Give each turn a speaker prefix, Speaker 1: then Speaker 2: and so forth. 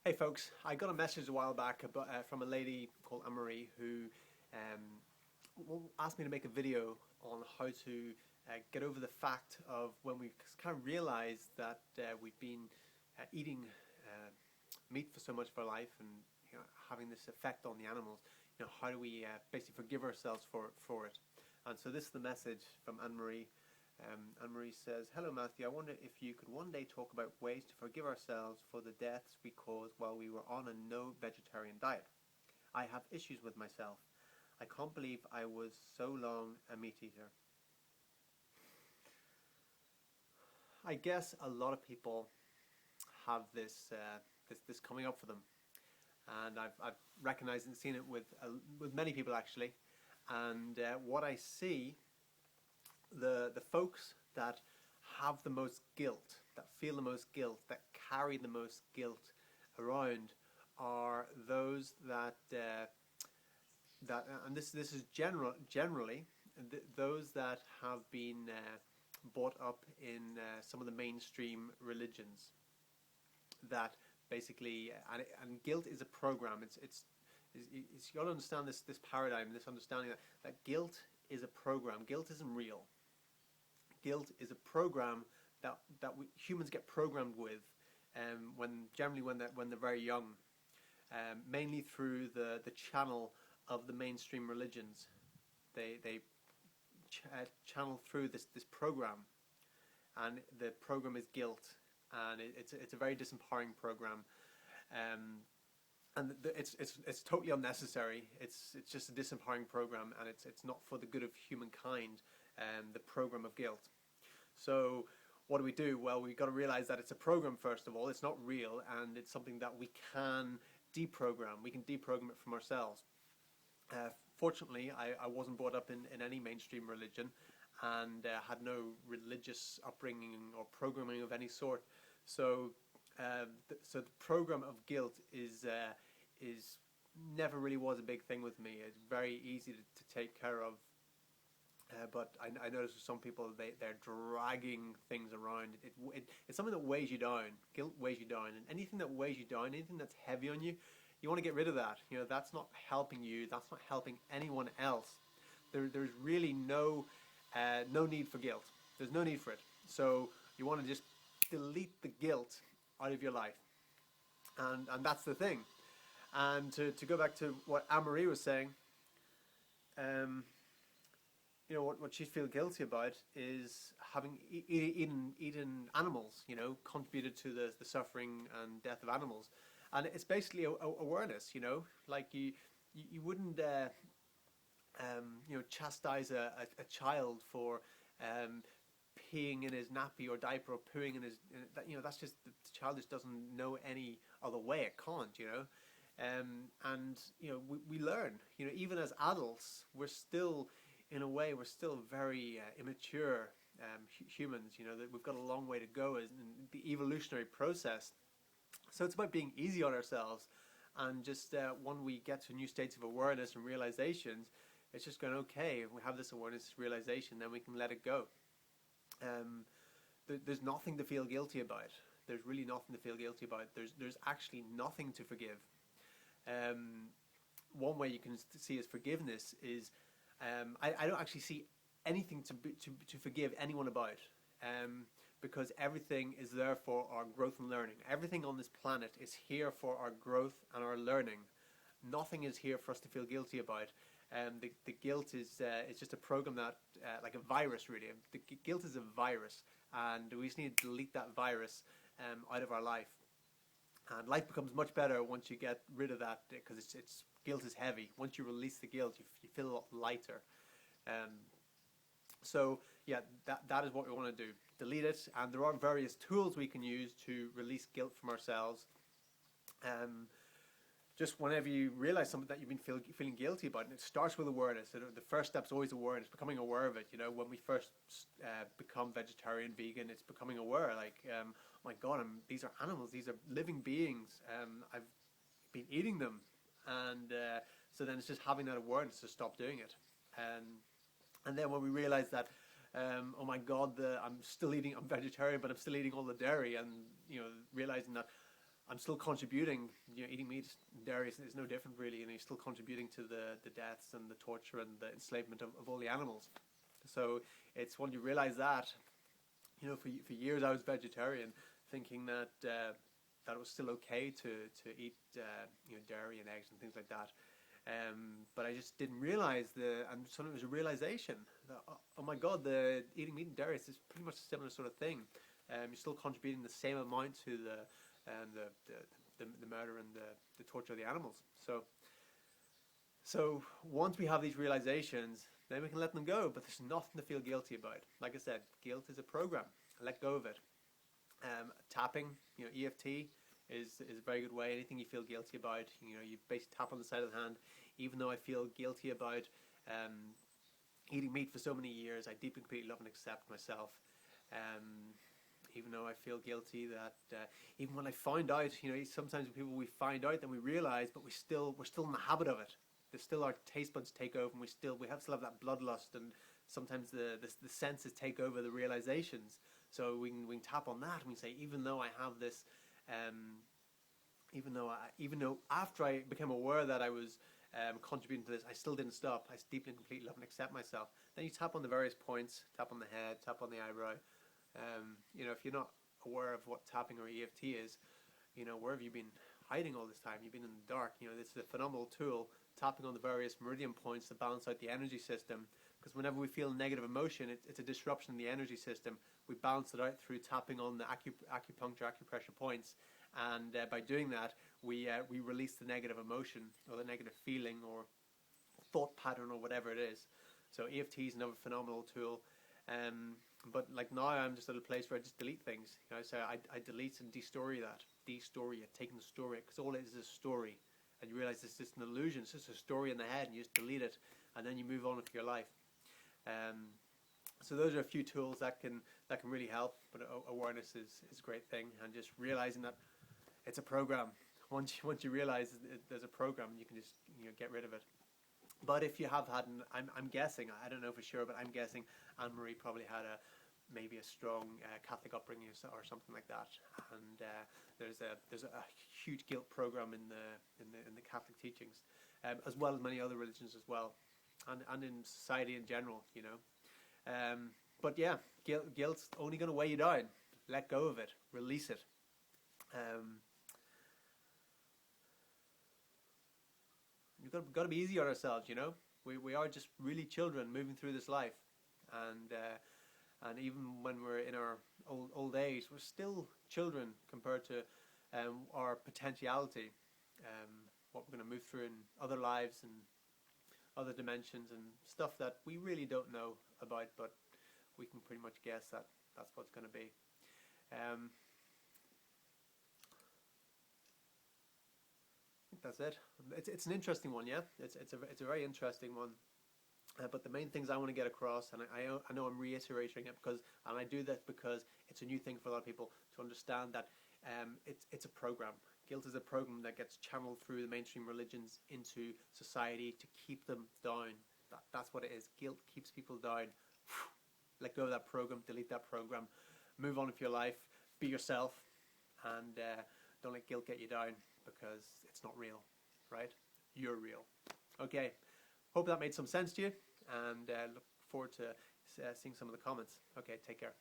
Speaker 1: Hey folks, I got a message a while back from a lady called Anne-Marie who asked me to make a video on how to get over the fact of when we kind of realize that we've been eating meat for so much of our life and having this effect on the animals. How do we basically forgive ourselves for it? And so this is the message from Anne-Marie. Anne-Marie says, "Hello Matthew, I wonder if you could one day talk about ways to forgive ourselves for the deaths we caused while we were on a no-vegetarian diet. I have issues with myself. I can't believe I was so long a meat eater." I guess a lot of people have this coming up for them, and I've recognized and seen it with many people actually. And what I see, the folks that have the most guilt, that feel the most guilt, that carry the most guilt around, are those that and this is generally those that have been brought up in some of the mainstream religions. That basically, and guilt is a program. It's you got to understand this paradigm, this understanding that guilt is a program. Guilt isn't real. Guilt is a program that humans get programmed with when they're very young, mainly through the channel of the mainstream religions. They channel through this program, and the program is guilt, and it's a very disempowering program, and it's totally unnecessary. It's just a disempowering program, and it's not for the good of humankind. The program of guilt. So what do? Well, we've got to realize that it's a program first of all. It's not real, and it's something that we can deprogram. We can deprogram it from ourselves. Fortunately, I wasn't brought up in any mainstream religion, and had no religious upbringing or programming of any sort. So the program of guilt is never really was a big thing with me. It's very easy to take care of. But I notice with some people they're dragging things around. It's something that weighs you down. Guilt weighs you down, and anything that weighs you down, anything that's heavy on you, you want to get rid of that. That's not helping you. That's not helping anyone else. There's really no need for guilt. There's no need for it. So you want to just delete the guilt out of your life, and that's the thing. And to go back to what Anne-Marie was saying. What she feels guilty about is having eaten animals, contributed to the suffering and death of animals. And it's basically awareness, like you wouldn't, chastise a child for peeing in his nappy or diaper, or pooing in his, that's just, the child just doesn't know any other way. It can't, and, we learn, even as adults, in a way, we're still very immature humans. That we've got a long way to go in the evolutionary process. So it's about being easy on ourselves, and just when we get to new states of awareness and realizations, it's just going, okay, if we have this awareness, this realization, then we can let it go. There's nothing to feel guilty about. There's really nothing to feel guilty about. There's actually nothing to forgive. One way you can see as forgiveness is, I don't actually see anything to forgive anyone about, because everything is there for our growth and learning. Everything on this planet is here for our growth and our learning. Nothing is here for us to feel guilty about. The guilt is just a program that, like a virus really. The guilt is a virus, and we just need to delete that virus out of our life. And life becomes much better once you get rid of that, because it's guilt is heavy. Once you release the guilt, you feel a lot lighter. So yeah, that is what we want to do. Delete it, and there are various tools we can use to release guilt from ourselves. Just whenever you realize something that you've been feeling guilty about, and it starts with awareness. So the first step is always awareness, becoming aware of it. When we first become vegetarian, vegan, it's becoming aware. Like, oh my God, these are animals. These are living beings. I've been eating them, and so then it's just having that awareness to stop doing it. And then when we realize that, oh my God, I'm vegetarian, but I'm still eating all the dairy, and realizing that, I'm still contributing. Eating meat, dairy is no different really. You're still contributing to the deaths and the torture and the enslavement of all the animals. So it's when you realize that, for years I was vegetarian, thinking that that it was still okay to eat dairy and eggs and things like that. But I just didn't realize and suddenly it was a realization that, oh my God, the eating meat and dairy is pretty much a similar sort of thing. You're still contributing the same amount to the murder and the torture of the animals. So once we have these realizations, then we can let them go. But there's nothing to feel guilty about. Like I said, guilt is a program. Let go of it. Tapping, EFT is a very good way. Anything you feel guilty about, you basically tap on the side of the hand. Even though I feel guilty about eating meat for so many years, I deeply, completely love and accept myself. Even though I feel guilty that even when I find out, sometimes people we find out, then we realize, but we're still in the habit of it. There's still our taste buds take over, and we still have that bloodlust, and sometimes the senses take over the realizations. So we can tap on that and we say, even though I have this, even though after I became aware that I was contributing to this, I still didn't stop. I deeply and completely love and accept myself. Then you tap on the various points, tap on the head, tap on the eyebrow. If you're not aware of what tapping or EFT is, where have you been hiding all this time? You've been in the dark. This is a phenomenal tool, tapping on the various meridian points to balance out the energy system. Because whenever we feel negative emotion, it's a disruption in the energy system. We balance it out through tapping on the acupuncture, acupressure points. And by doing that, we release the negative emotion or the negative feeling or thought pattern or whatever it is. So EFT is another phenomenal tool. But like now I'm just at a place where I just delete things. So I delete and de-story that. De-story it, taking the story, because all it is a story. And you realize it's just an illusion. It's just a story in the head, and you just delete it, and then you move on with your life. So those are a few tools that can really help. But awareness is a great thing, and just realizing that it's a program. Once you realize there's a program, you can just get rid of it. But if you have had, I'm guessing, I don't know for sure, but I'm guessing Anne-Marie probably had maybe a strong Catholic upbringing or something like that, and there's a huge guilt program in the Catholic teachings, as well as many other religions as well, and in society in general, But yeah, guilt's only going to weigh you down. Let go of it, release it. We've got to be easy on ourselves, We are just really children moving through this life, and even when we're in our old age, we're still children compared to our potentiality, what we're going to move through in other lives and other dimensions and stuff that we really don't know about, but we can pretty much guess that that's what's going to be. That's it. It's an interesting one, yeah. It's a very interesting one. But the main things I want to get across, and I know I'm reiterating it and I do that because it's a new thing for a lot of people to understand that it's a program. Guilt is a program that gets channeled through the mainstream religions into society to keep them down. That's what it is. Guilt keeps people down. Let go of that program, delete that program, move on with your life, be yourself, and don't let guilt get you down, because it's not real, right? You're real. Okay, hope that made some sense to you, and look forward to seeing some of the comments. Okay, take care.